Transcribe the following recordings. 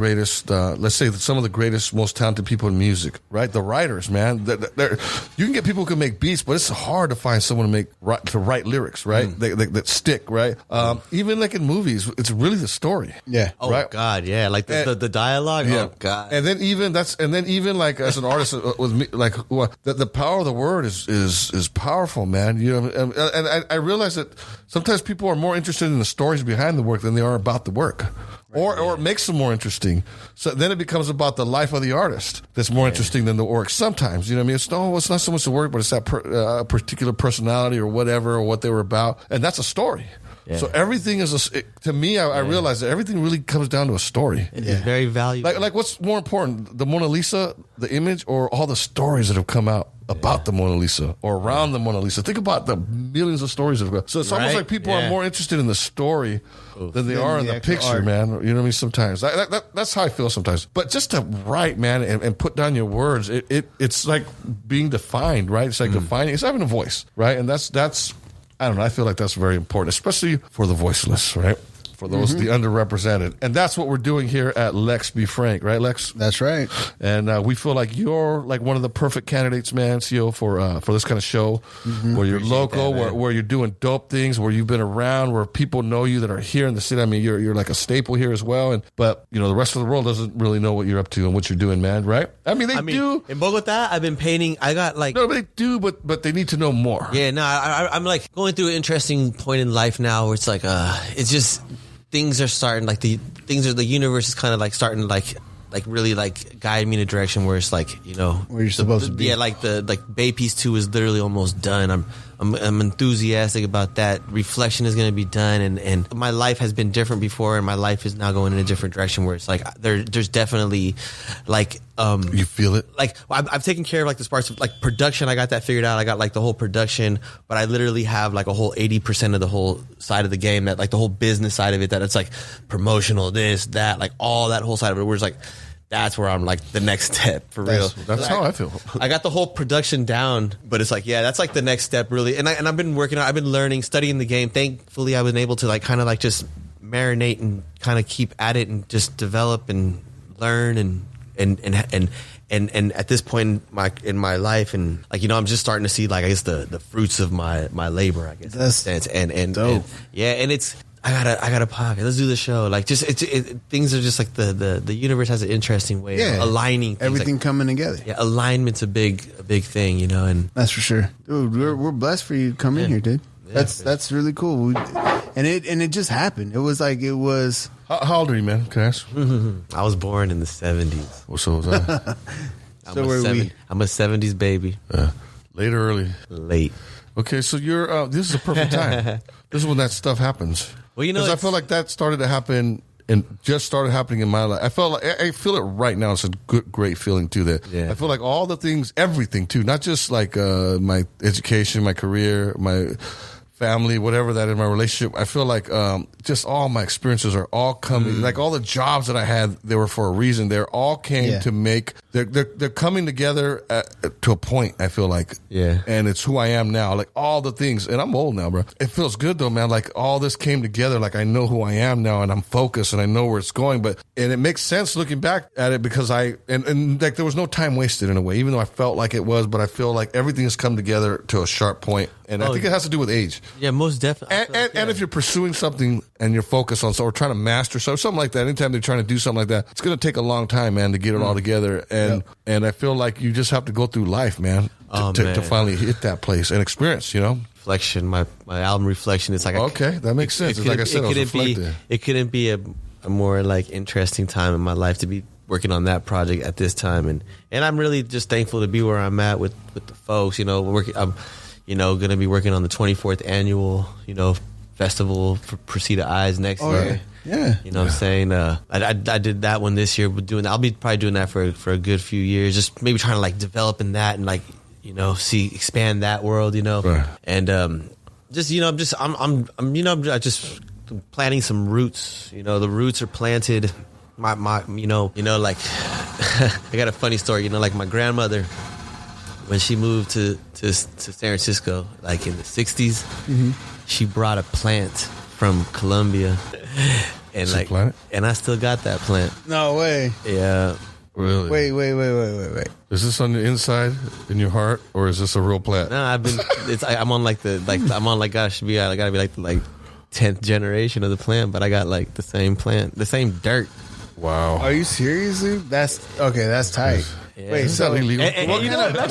greatest, let's say some of the greatest, most talented people in music, right? The writers, man. You can get people who can make beats, but it's hard to find someone to write lyrics, right? That stick, right? Even like in movies, it's really the story. Yeah. Oh right? God, yeah. Like the dialogue. Yeah. Oh God. And then even like as an artist with me, like the power of the word is powerful, man. You know, and I realize that sometimes people are more interested in the stories behind the work than they are about the work. Or it makes them more interesting. So then it becomes about the life of the artist that's more interesting than the work. Sometimes, you know what I mean? It's not so much the work, but it's that particular personality or whatever, or what they were about. And that's a story. Yeah. So everything is, to me, I realize that everything really comes down to a story. It is very valuable. Like what's more important, the Mona Lisa, the image, or all the stories that have come out about the Mona Lisa or around the Mona Lisa? Think about the millions of stories that have come. So it's almost like people are more interested in the story than they are in the picture, art. Man. You know what I mean? Sometimes that's how I feel sometimes. But just to write, man, and put down your words, it's like being defined, right? It's like defining. It's having a voice, right? And that's I don't know. I feel like that's very important, especially for the voiceless, right? For those, the underrepresented. And that's what we're doing here at LeX Be Frank, right, Lex? That's right. And we feel like you're like one of the perfect candidates, man, Cio, for this kind of show, where you're local, where you're doing dope things, where you've been around, where people know you that are here in the city. I mean, you're like a staple here as well. But, you know, the rest of the world doesn't really know what you're up to and what you're doing, man, right? I mean, they do. In Bogota, I've been painting. I got like... No, they do, but they need to know more. Yeah, no, I'm like going through an interesting point in life now where it's like, it's just... Things are starting, like the universe is kind of like starting to like really like guide me in a direction where it's like, you know, where you're supposed to be. Yeah, like Bay Piece 2 is literally almost done. I'm enthusiastic about that. Reflection is going to be done, and my life has been different before, and my life is now going in a different direction where it's like there's definitely like you feel it. Like I've taken care of like the parts of like production. I got that figured out. I got like the whole production, but I literally have like a whole 80% of the whole side of the game, that like the whole business side of it, that it's like promotional, this, that, like all that whole side of it, where it's like, that's where I'm like the next step for real. That's how I feel. I got the whole production down, but it's like, yeah, that's like the next step really. And I've been working on, I've been learning, studying the game. Thankfully, I've been able to like kind of like just marinate and kind of keep at it and just develop and learn and at this point in my life, and like, you know, I'm just starting to see like, I guess the fruits of my labor, I guess. That's and dope. And it's, I got a pocket. Let's do the show. Like, just things are just like the universe has an interesting way of aligning things. Everything like, coming together. Yeah, alignment's a big thing, you know. And that's for sure, dude. We're blessed for you to come in here, dude. Yeah, that's really cool. And it just happened. It was like it was. How old are you, man? Can I ask? I was born in the 70s. Well, so was I. So were we. I'm a 70s baby. Late or early? Late. Okay, so you're. This is a perfect time. This is when that stuff happens. Well, you know, because I feel like that started to happen and just started happening in my life. I feel it right now. It's a great feeling too. That I feel like all the things, everything too, not just like my education, my career, my family, whatever that in my relationship. I feel like just all my experiences are all coming. Like all the jobs that I had, they were for a reason. They all came to make. They're coming together to a point. I feel like, and it's who I am now. Like all the things, and I'm old now, bro. It feels good though, man. Like all this came together. Like I know who I am now, and I'm focused, and I know where it's going. And it makes sense looking back at it because and like there was no time wasted in a way, even though I felt like it was. But I feel like everything has come together to a sharp point, and I think it has to do with age. Yeah, most definitely. And if you're pursuing something and you're focused on or trying to master something like that, anytime they're trying to do something like that, it's going to take a long time, man, to get it all together. And I feel like you just have to go through life, man, to finally hit that place and experience, you know? Reflection, my album Reflection, it's like... Okay, that makes sense. It's like I said, it couldn't be a more like interesting time in my life to be working on that project at this time. And I'm really just thankful to be where I'm at with the folks, you know, I'm, you know, going to be working on the 24th annual, you know, festival for Precita Eyes next year. Yeah. You know what I'm saying? I did that one this year, but I'll be probably doing that for a good few years, just maybe trying to like develop in that and like, you know, expand that world, you know. Right. And just, you know, I'm just planting some roots, you know. The roots are planted. My you know, like I got a funny story, you know, like my grandmother, when she moved to San Francisco, like in the 60s, she brought a plant from Colombia and It's a like, plant? and I still got that plant. No way. Yeah. Really? Wait. Is this on the inside in your heart, or is this a real plant? No, I've been. I'm on I'm on like gotta be like 10th generation of the plant, but I got like the same plant, the same dirt. Wow. Are you serious, dude? That's tight. Yeah. Wait, Is so that illegal?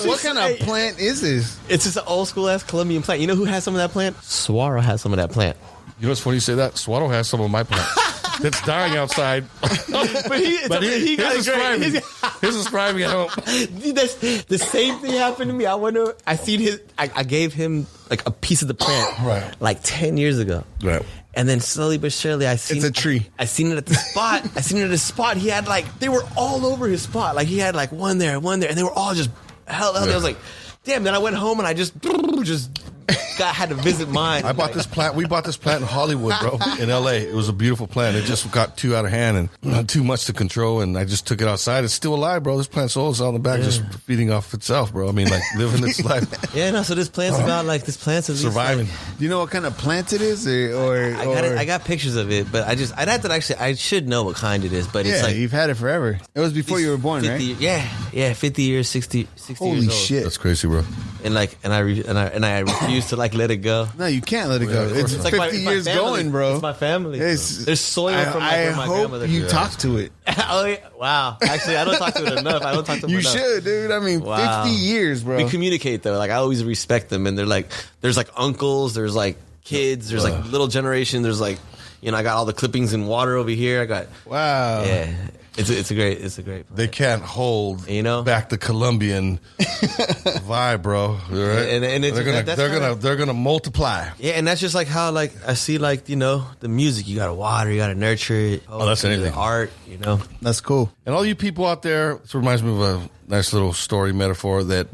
what kind of plant is this? It's just an old school ass Colombian plant. You know who has some of that plant? Swaro has some of that plant. You know what's funny you say that? Swaddle has some of my plants. That's dying outside. But he got his it is great. thriving. His is thriving at home. Dude, the same thing happened to me. I wonder. I seen his. I gave him like a piece of the plant, Right. like 10 years ago. Right. And then slowly but surely, It's a tree. I seen it at the spot. He had like, they were all over his spot. Like he had like one there, and they were all just hell. I was like, damn. Then I went home and I just had to visit mine. I bought this plant. We bought this plant in Hollywood, bro, in L.A. It was a beautiful plant. It just got too out of hand and too much to control, and I just took it outside. It's still alive, bro. This plant's old. It's on the back, just feeding off itself, bro. I mean, like, living its life. Yeah, no. So this plant's about like this plant's at least, Surviving. like, Do you know what kind of plant it is, or I got pictures of it, but I'd have to actually. I should know what kind it is, but it's like you've had it forever. It was before you were born, 50, right? Yeah, 50 years, 60 Holy years old. shit! That's crazy, bro. And like, and I refuse to like let it go. No, you can't let it go. It's It's like 50 years family. going, bro. It's my family. It's- There's soil from like, I where my hope grandmother. you talk to it. Oh, yeah. Wow. Actually, I don't talk to it enough. I don't talk to them You enough. should, dude. I mean, Wow. 50 years, bro. We communicate though. Like I always respect them, and they're like, there's like uncles, there's like kids, there's like little generation, there's like, you know, I got all the clippings in water over here. I got Wow. yeah. It's a great plan. They can't hold You know? back the Colombian vibe, bro. Right? And it's- they're gonna multiply. Yeah, and that's just like how like I see like, you know, the music. You gotta water, you gotta nurture it. That's Poetry, anything. the art, you know. That's cool. And all you people out there, this reminds me of a nice little story metaphor that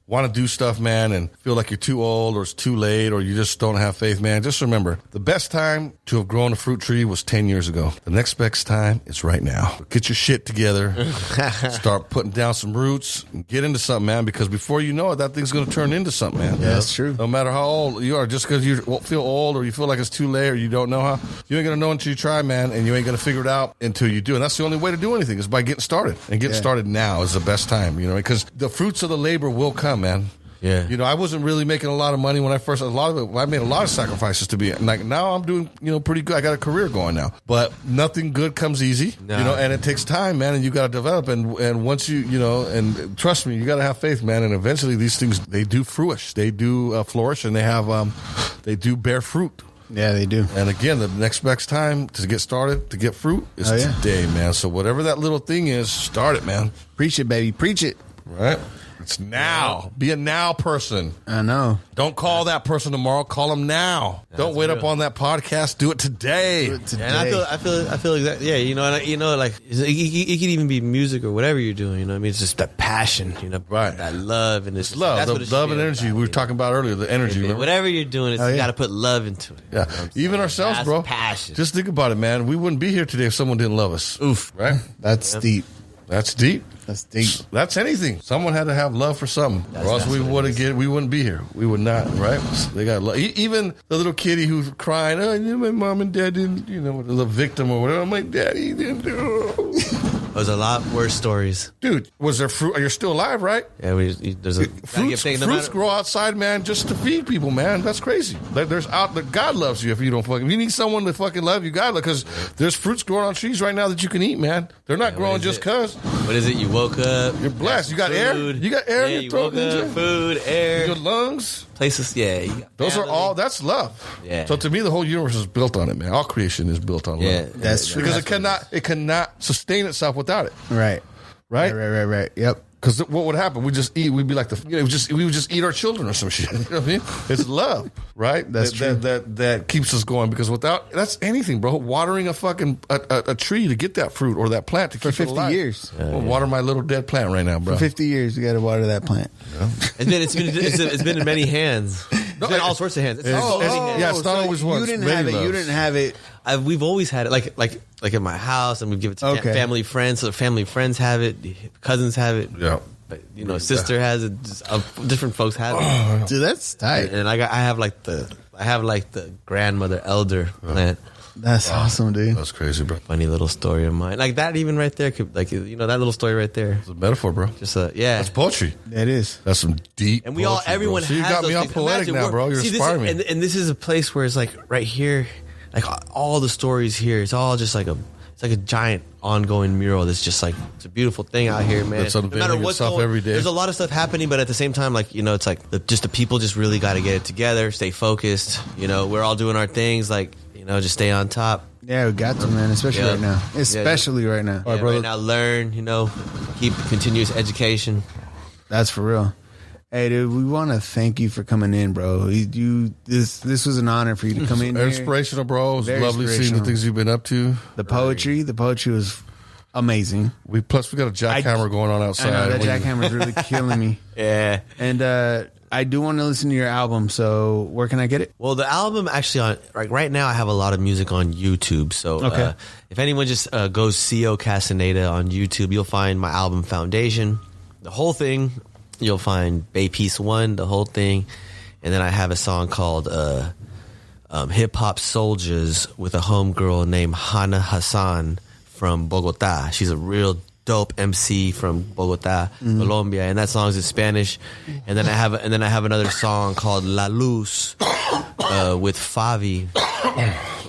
want to do stuff, man, and feel like you're too old or it's too late or you just don't have faith, man. Just remember, the best time to have grown a fruit tree was 10 years ago. The next best time is right now. Get your shit together, start putting down some roots, and get into something, man, because before you know it, that thing's going to turn into something, man. Yeah, that's true. No matter how old you are, just because you feel old or you feel like it's too late or you don't know how, you ain't going to know until you try, man, and you ain't going to figure it out until you do. And that's the only way to do anything is by getting started. And getting started now is the best time, you know, because the fruits of the labor will come, man. Yeah. You know, I wasn't really making a lot of money when I first, I made a lot of sacrifices to be, like now I'm doing, you know, pretty good. I got a career going now, but nothing good comes easy, No. you know, and it takes time, man, and you got to develop. And once you know, and trust me, you got to have faith, man. And eventually these things, they do flourish, they do flourish, and they do bear fruit. Yeah, they do. And again, the next time to get started, to get fruit is today, man. So whatever that little thing is, start it, man. Preach it, baby. Preach it. Right? It's now. Be a now person. I know. Don't call that person tomorrow. Call them now. Don't wait up on that podcast. Do it today. And I feel exactly. Yeah, you know, like it could even be music or whatever you're doing. You know, what I mean, it's just that passion, you know, Right. That love and it's Love. That's what it The should love be and about, energy we were talking about earlier. The energy. Remember? Whatever you're doing, you yeah. got to put love into it. Yeah. You know what I'm saying? Even ourselves, That's bro. passion. Just think about it, man. We wouldn't be here today if someone didn't love us. Oof. Right? That's deep. That's deep. That's deep. That's anything. Someone had to have love for something, or else we wouldn't be here. We would not, right? They got love. Even the little kitty who's crying, oh, my mom and dad didn't, you know, the victim or whatever. My daddy didn't do. There's a lot worse stories. Dude, was there fruit? You're still alive, right? Yeah, there's a Fruits grow outside, man, just to feed people, man. That's crazy. God loves you if you don't fucking. If you need someone to fucking love you, God, because there's fruits growing on trees right now that you can eat, man. They're not growing just cause. What is it? You woke up. You're blessed. You got air. You got air in your you throat, woke up, ninja? food, air, Your lungs. places. Yeah, you got Those are family. all. That's love. Yeah. So to me, the whole universe is built on it, man. All creation is built on love. Yeah, That's true. Because it cannot sustain itself without it. Right. Right. Right. Yep. Because what would happen? We'd just eat. We'd be like we would just eat our children or some shit. You know what I mean? It's love, right? That's true. That keeps us going. Because without that's anything, bro. Watering a fucking a tree to get that fruit or that plant to keep it 50 alive. years. Well, water my little dead plant right now, bro. For 50 years, you got to water that plant. It's been in many hands. It's been all sorts of hands. It's many hands. Yeah, it's not always one. You didn't It's have many it. You loves. didn't have it. We've always had it, like at my house, and we give it to Okay. family friends. So family friends have it, cousins have it. Yeah. But, you know, sister has it. Just, different folks have it. Dude, that's tight. And I have like the grandmother elder plant. That's awesome, dude. That's crazy, bro. Funny little story of mine. Like that even right there could, like, you know, that little story right there. It's a metaphor, bro. Just yeah. That's poetry. It is. That's some deep. And we all, poetry, everyone bro. So has you got those me all things. poetic Imagine now, bro. You're inspiring me. And this is a place where it's like right here, like all the stories here. It's all just like it's like a giant ongoing mural. That's just like, it's a beautiful thing out here, man. It's unveiling itself every day. There's a lot of stuff happening, but at the same time, like, you know, it's like the people just really got to get it together, stay focused. You know, we're all doing our things, like, you know, just stay on top. Yeah, we got to, man. Especially right now. Especially right now. All right, brother. Right now, learn. You know, keep continuous education. That's for real. Hey, dude, we want to thank you for coming in, bro. This was an honor for you to come in here. Inspirational, bro. It was Very lovely seeing the inspirational. things you've been up to. The poetry was amazing. We got a jackhammer going on outside. I know that jackhammer's really killing me. Yeah. And I do want to listen to your album. So where can I get it? Well, the album actually on right now I have a lot of music on YouTube. So if anyone just goes Cio Castaneda on YouTube, you'll find my album Foundation, the whole thing. You'll find Bay Piece 1, the whole thing. And then I have a song called Hip Hop Soldiers with a homegirl named Hana Hassan from Bogota. She's a real dope MC from Bogota, Colombia, and that song's in Spanish. And then I have another song called La Luz with Favi,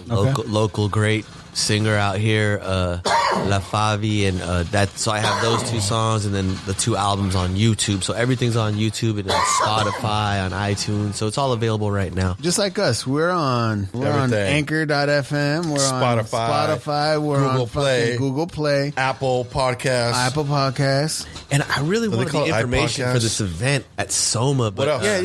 local great singer out here, La Favi, and that. So I have those two songs, and then the two albums on YouTube. So everything's on YouTube and on Spotify, on iTunes. So it's all available right now. Just like us, we're on Anchor.fm, we're on Spotify, we're Google on Play, Google Play, Apple Podcasts. And I really wanted call the it information for iPodcast? this event at Soma, but What else? Yeah.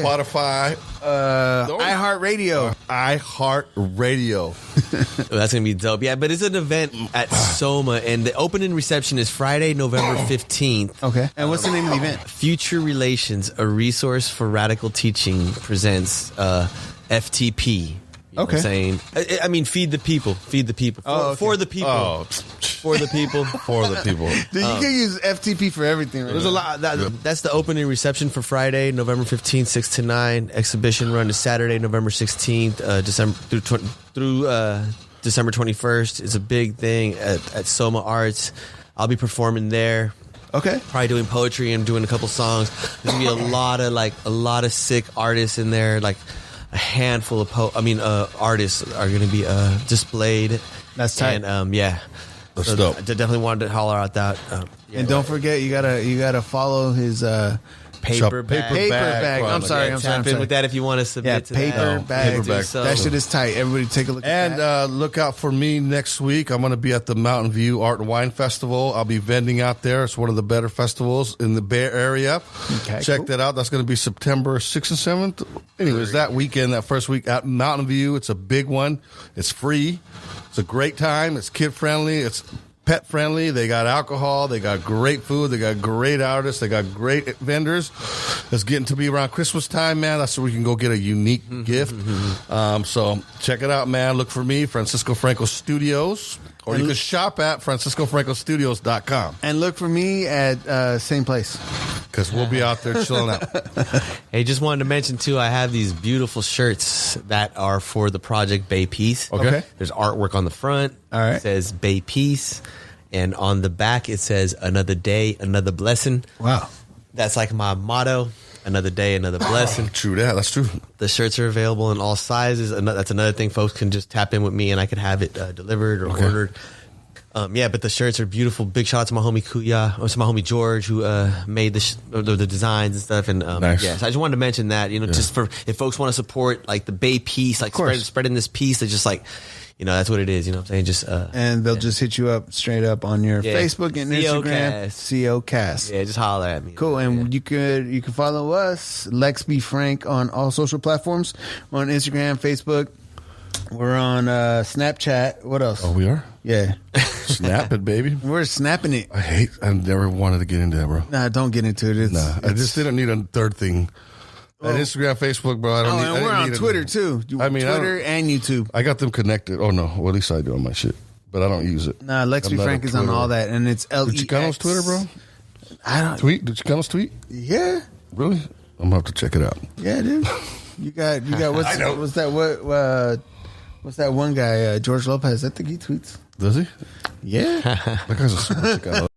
Spotify, iHeartRadio. iHeartRadio. that's gonna be dope. Yeah, but it's an event at Soma, and the opening reception is Friday, November 15th. Okay. And what's the name of the event? Future Relations, a resource for radical teaching, presents FTP. You know what I'm saying? I mean, feed the people. Feed the people. For the people. Oh, For the people. for the people. Dude, you can use FTP for everything. Right There's now. a lot. That's the opening reception for Friday, November 15th, 6 to 9. Exhibition run is Saturday, November 16th, December through December 21st. It's a big thing at Soma Arts. I'll be performing there. Okay. Probably doing poetry and doing a couple songs. There's gonna be a lot of sick artists in there. Like a handful of artists are gonna be displayed. That's tight. And That's so dope. I definitely wanted to holler out that. And don't forget, you gotta follow his Paperback. paperback. I'm sorry. Tap in with that if you want to submit to paperback. that. Paperback. So- That shit is tight. Everybody take a look at And that. look out for me next week. I'm going to be at the Mountain View Art and Wine Festival. I'll be vending out there. It's one of the better festivals in the Bay Area. Okay, Check cool. that out. That's going to be September 6th and 7th. Anyways, that weekend, that first week at Mountain View, it's a big one. It's free. It's a great time. It's kid friendly. It's pet friendly. They got alcohol. They got great food. They got great artists. They got great vendors. It's getting to be around Christmas time, man. That's where we can go get a unique gift. So check it out, man. Look for me, Francisco Franco Studios, or you can shop at franciscofrancostudios.com And look for me at same place. because we'll be out there chilling out. Hey, just wanted to mention too, I have these beautiful shirts that are for the Project Bay Peace. Okay. There's artwork on the front. All right. It says Bay Peace. And on the back, it says another day, another blessing. Wow. That's like my motto. Another day, another blessing. True that. That's true. The shirts are available in all sizes. That's another thing. Folks can just tap in with me and I can have it delivered or ordered. But the shirts are beautiful. Big shout out to my homie Kuya, or to my homie George, who made the designs and stuff. And Nice. so I just wanted to mention that, just for if folks want to support like the Bay Peace, like spreading this peace, they just like, that's what it is. You know what I'm saying? Just And they'll just hit you up straight up on your Facebook and Cio Instagram. Cio Cast. yeah, just holler at me. Cool. And you can follow us, LeX Be Frank, on all social platforms. We're on Instagram, Facebook. We're on Snapchat. What else? Oh, we are? Yeah. Snap it, baby. We're snapping it. I never wanted to get into that, bro. Nah, don't get into it. I just didn't need a third thing. Instagram, Facebook, bro. I don't need. And I we're didn't on need Twitter it. too. I mean, Twitter and YouTube. I got them connected. Oh no, well, at least I do on my shit, but I don't use it. Nah, Lex I'm Be not Frank a is on Twitter. all that, and it's LEX. Did Chicanos Twitter, bro? I don't. Tweet? Did Chicanos tweet? Yeah, Really? I'm gonna have to check it out. yeah, dude. You got what's I know. what's that? What's that one guy, George Lopez? I think he tweets. Does he? Yeah. That guy's a super sick guy.